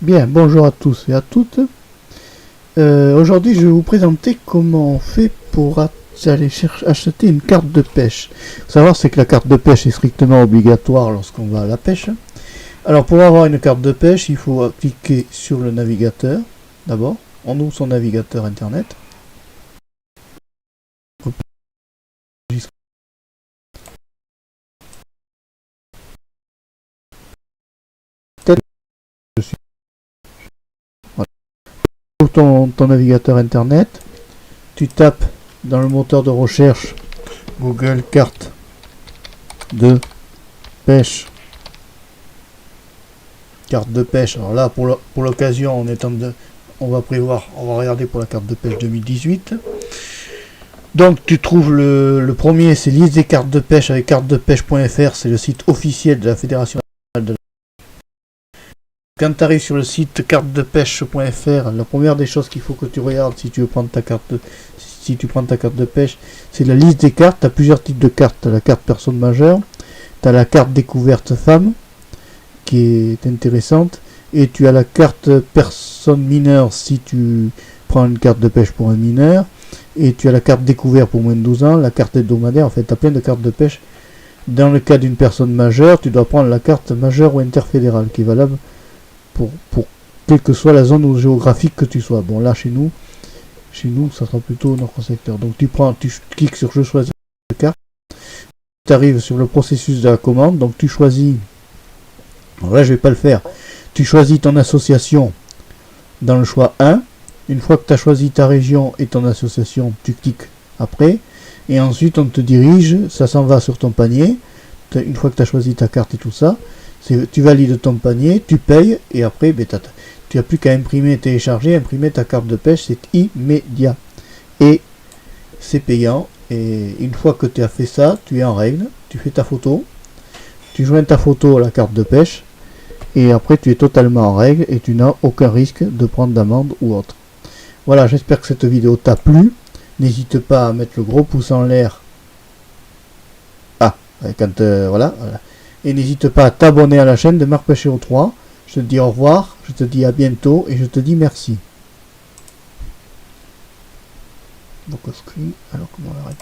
Bien, bonjour à tous et à toutes. Aujourd'hui, je vais vous présenter comment on fait pour aller acheter une carte de pêche. Il faut savoir c'est que la carte de pêche est strictement obligatoire lorsqu'on va à la pêche. Alors, pour avoir une carte de pêche, il faut cliquer sur le navigateur. D'abord, on ouvre son navigateur internet. Ouvre ton navigateur internet. Tu tapes dans le moteur de recherche Google carte de pêche. Carte de pêche. Alors là, pour l'occasion, on va regarder pour la carte de pêche 2018. Donc tu trouves le premier, c'est liste des cartes de pêche avec cartedepêche.fr, c'est le site officiel de la Fédération nationale de la pêche. Quand tu arrives sur le site cartedepêche.fr, la première des choses qu'il faut que tu regardes si tu veux prendre ta carte de pêche, c'est la liste des cartes. Tu as plusieurs types de cartes. Tu as la carte personne majeure, tu as la carte découverte femme, qui est intéressante, et tu as la carte personne mineure si tu prends une carte de pêche pour un mineur, et tu as la carte découverte pour moins de 12 ans, la carte hebdomadaire. En fait, tu as plein de cartes de pêche. Dans le cas d'une personne majeure, tu dois prendre la carte majeure ou interfédérale, qui est valable pour quelle que soit la zone géographique que tu sois. Bon, là, chez nous, ça sera plutôt notre secteur. Donc, tu cliques sur « Je choisis la carte », tu arrives sur le processus de la commande, donc tu choisis. Alors là, je vais pas le faire. Tu choisis ton association dans le choix 1. Une fois que tu as choisi ta région et ton association, tu cliques après. Et ensuite, on te dirige, ça s'en va sur ton panier. Une fois que tu as choisi ta carte et tout ça, tu valides ton panier, tu payes, et après, tu n'as plus qu'à imprimer, télécharger, imprimer ta carte de pêche, c'est immédiat. Et c'est payant. Et une fois que tu as fait ça, tu es en règle, tu fais ta photo, tu joins ta photo à la carte de pêche, et après tu es totalement en règle et tu n'as aucun risque de prendre d'amende ou autre. Voilà, j'espère que cette vidéo t'a plu. N'hésite pas à mettre le gros pouce en l'air. Voilà. Et n'hésite pas à t'abonner à la chaîne de Marc Pêchéo 3. Je te dis au revoir, je te dis à bientôt et je te dis merci. Donc, alors comment on arrête ?